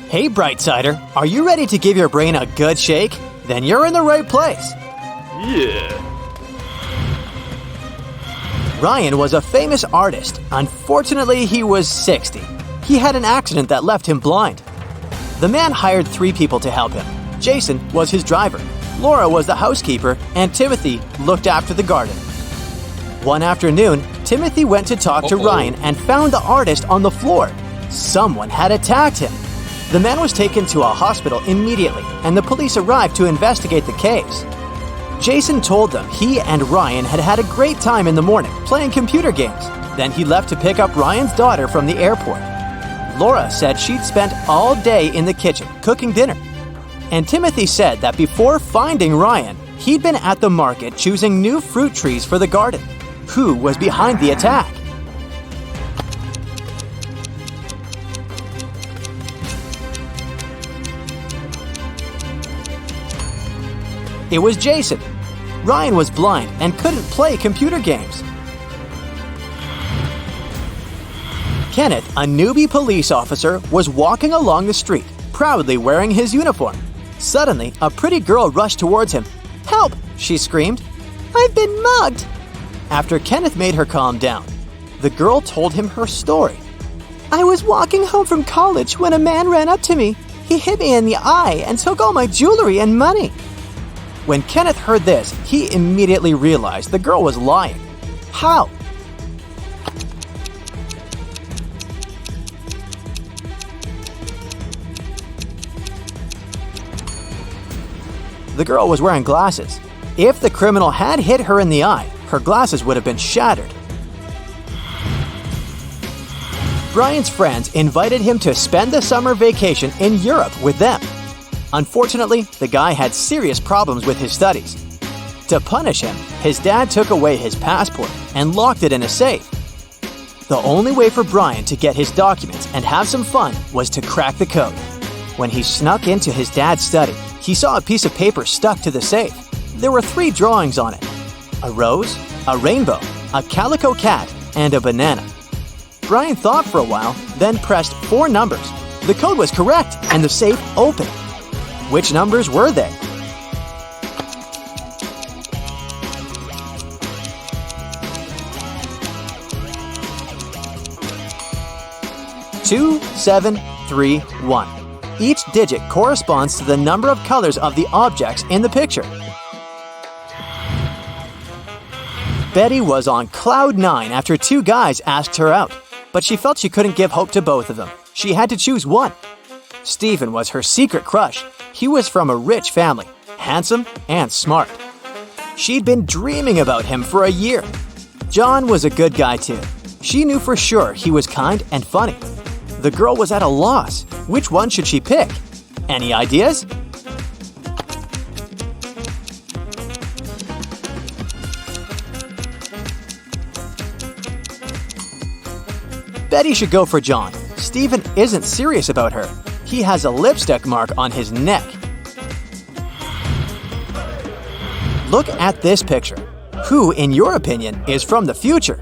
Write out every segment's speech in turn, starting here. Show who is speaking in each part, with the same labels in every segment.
Speaker 1: Hey Brightsider, are you ready to give your brain a good shake? Then you're in the right place.
Speaker 2: Yeah.
Speaker 1: Ryan was a famous artist. Unfortunately, he was 60. He had an accident that left him blind. The man hired 3 people to help him. Jason was his driver, Laura was the housekeeper, and Timothy looked after the garden. One afternoon, Timothy went to talk to Ryan and found the artist on the floor. Someone had attacked him. The man was taken to a hospital immediately, and the police arrived to investigate the case. Jason told them he and Ryan had had a great time in the morning playing computer games. Then he left to pick up Ryan's daughter from the airport. Laura said she'd spent all day in the kitchen cooking dinner. And Timothy said that before finding Ryan, he'd been at the market choosing new fruit trees for the garden. Who was behind the attack? It was Jason. Ryan was blind and couldn't play computer games. Kenneth, a newbie police officer, was walking along the street, proudly wearing his uniform. Suddenly, a pretty girl rushed towards him. "Help!" she screamed. "I've been mugged!" After Kenneth made her calm down, the girl told him her story. "I was walking home from college when a man ran up to me. He hit me in the eye and took all my jewelry and money." When Kenneth heard this, he immediately realized the girl was lying. How? The girl was wearing glasses. If the criminal had hit her in the eye, her glasses would have been shattered. Brian's friends invited him to spend the summer vacation in Europe with them. Unfortunately, the guy had serious problems with his studies. To punish him, his dad took away his passport and locked it in a safe. The only way for Brian to get his documents and have some fun was to crack the code. When he snuck into his dad's study, he saw a piece of paper stuck to the safe. There were 3 drawings on it: a rose, a rainbow, a calico cat, and a banana. Brian thought for a while, then pressed 4 numbers. The code was correct, and the safe opened. Which numbers were they? Two, 7, 3, 1. Each digit corresponds to the number of colors of the objects in the picture. Betty was on cloud 9 after 2 guys asked her out, but she felt she couldn't give hope to both of them. She had to choose one. Stephen was her secret crush. He was from a rich family, handsome and smart. She'd been dreaming about him for a year. John was a good guy too. She knew for sure he was kind and funny. The girl was at a loss. Which one should she pick? Any ideas? Betty should go for John. Stephen isn't serious about her. He has a lipstick mark on his neck. Look at this picture. Who, in your opinion, is from the future?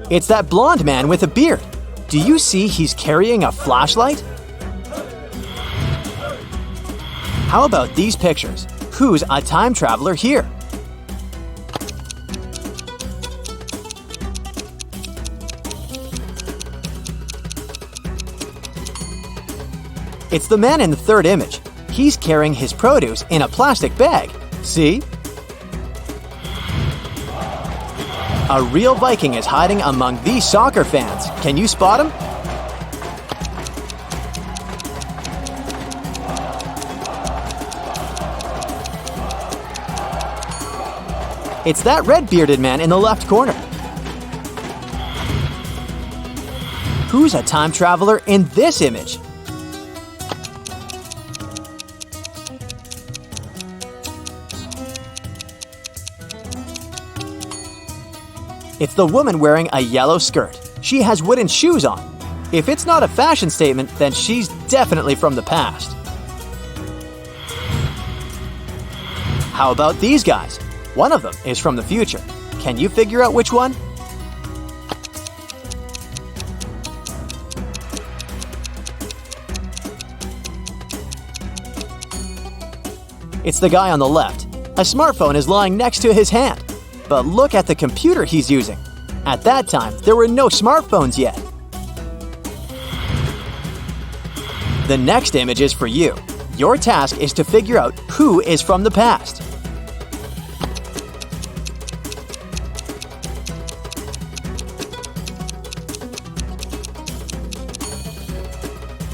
Speaker 1: It's that blonde man with a beard. Do you see he's carrying a flashlight? How about these pictures? Who's a time traveler here? It's the man in the third image. He's carrying his produce in a plastic bag. See? A real Viking is hiding among these soccer fans. Can you spot him? It's that red-bearded man in the left corner. Who's a time traveler in this image? It's the woman wearing a yellow skirt. She has wooden shoes on. If it's not a fashion statement, then she's definitely from the past. How about these guys? One of them is from the future. Can you figure out which one? It's the guy on the left. A smartphone is lying next to his hand. But look at the computer he's using. At that time, there were no smartphones yet. The next image is for you. Your task is to figure out who is from the past.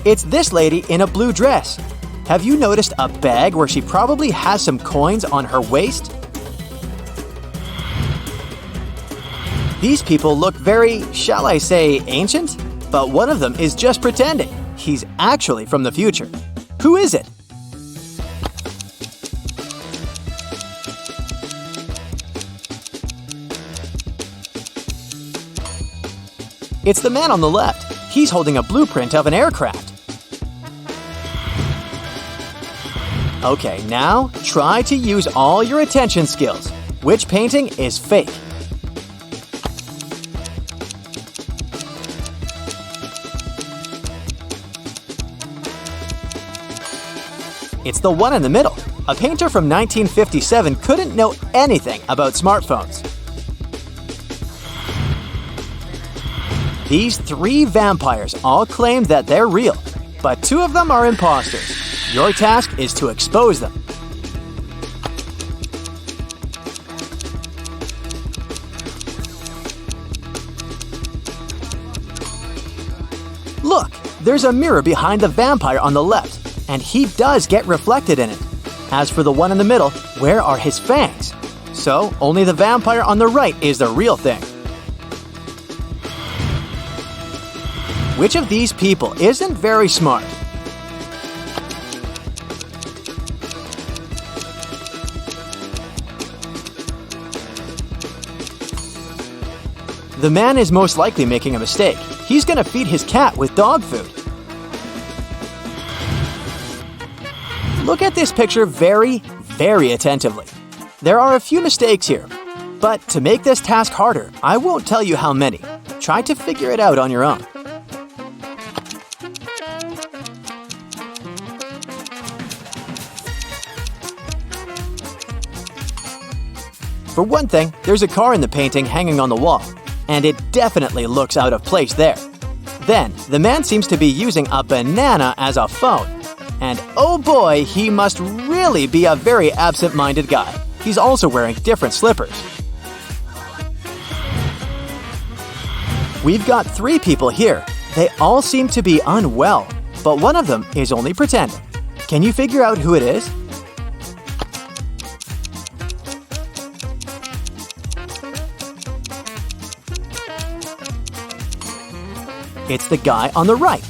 Speaker 1: It's this lady in a blue dress. Have you noticed a bag where she probably has some coins on her waist? These people look very, shall I say, ancient? But one of them is just pretending. He's actually from the future. Who is it? It's the man on the left. He's holding a blueprint of an aircraft. Okay, now try to use all your attention skills. Which painting is fake? It's the one in the middle. A painter from 1957 couldn't know anything about smartphones. These 3 vampires all claim that they're real, but 2 of them are imposters. Your task is to expose them. Look, there's a mirror behind the vampire on the left, and he does get reflected in it. As for the one in the middle, where are his fangs? So, only the vampire on the right is the real thing. Which of these people isn't very smart? The man is most likely making a mistake. He's gonna feed his cat with dog food. Look at this picture very, very attentively. There are a few mistakes here. But to make this task harder, I won't tell you how many. Try to figure it out on your own. For one thing, there's a car in the painting hanging on the wall, and it definitely looks out of place there. Then, the man seems to be using a banana as a phone. And oh boy, he must really be a very absent-minded guy. He's also wearing different slippers. We've got 3 people here. They all seem to be unwell, but one of them is only pretending. Can you figure out who it is? It's the guy on the right.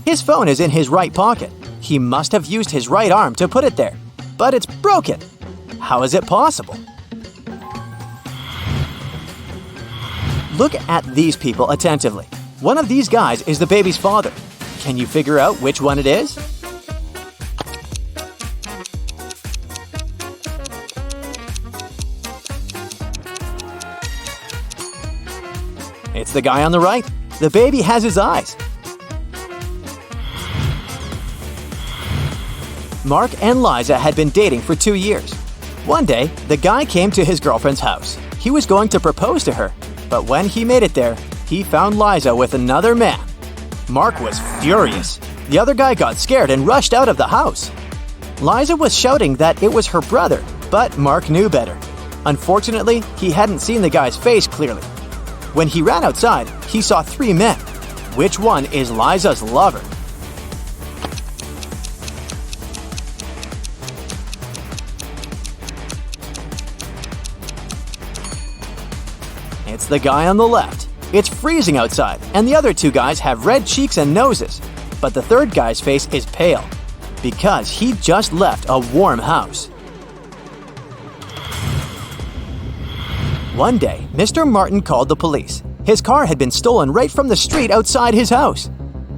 Speaker 1: His phone is in his right pocket. He must have used his right arm to put it there, but it's broken. How is it possible? Look at these people attentively. One of these guys is the baby's father. Can you figure out which one it is? It's the guy on the right. The baby has his eyes. Mark and Liza had been dating for 2 years. One day, the guy came to his girlfriend's house. He was going to propose to her, but when he made it there, he found Liza with another man. Mark was furious. The other guy got scared and rushed out of the house. Liza was shouting that it was her brother, but Mark knew better. Unfortunately, he hadn't seen the guy's face clearly. When he ran outside, he saw 3 men. Which one is Liza's lover? It's the guy on the left. It's freezing outside, and the other 2 guys have red cheeks and noses. But the third guy's face is pale, because he just left a warm house. One day, Mr. Martin called the police. His car had been stolen right from the street outside his house.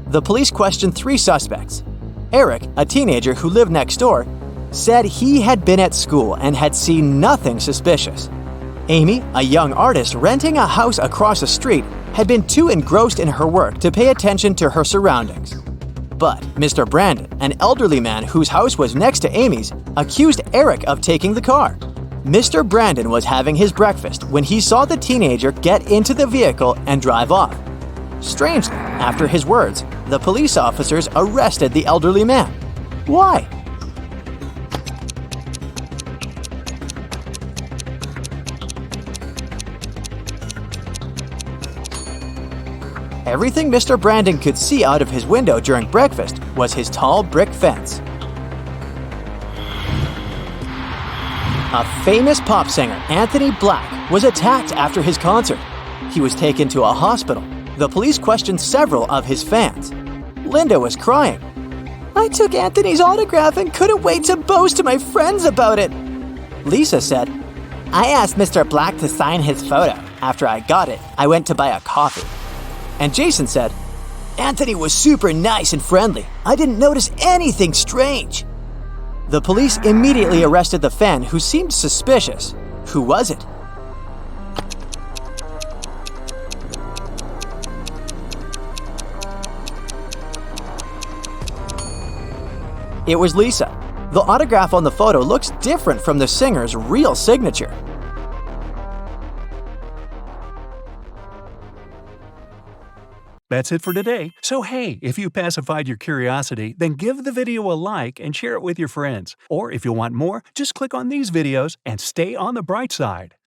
Speaker 1: The police questioned 3 suspects. Eric, a teenager who lived next door, said he had been at school and had seen nothing suspicious. Amy, a young artist renting a house across the street, had been too engrossed in her work to pay attention to her surroundings. But Mr. Brandon, an elderly man whose house was next to Amy's, accused Eric of taking the car. Mr. Brandon was having his breakfast when he saw the teenager get into the vehicle and drive off. Strangely, after his words, the police officers arrested the elderly man. Why? Everything Mr. Brandon could see out of his window during breakfast was his tall brick fence. A famous pop singer, Anthony Black, was attacked after his concert. He was taken to a hospital. The police questioned several of his fans. Linda was crying. "I took Anthony's autograph and couldn't wait to boast to my friends about it." Lisa said, "I asked Mr. Black to sign his photo. After I got it, I went to buy a coffee." And Jason said, "Anthony was super nice and friendly. I didn't notice anything strange." The police immediately arrested the fan who seemed suspicious. Who was it? It was Lisa. The autograph on the photo looks different from the singer's real signature.
Speaker 2: That's it for today. So hey, if you pacified your curiosity, then give the video a like and share it with your friends. Or if you want more, just click on these videos and stay on the bright side.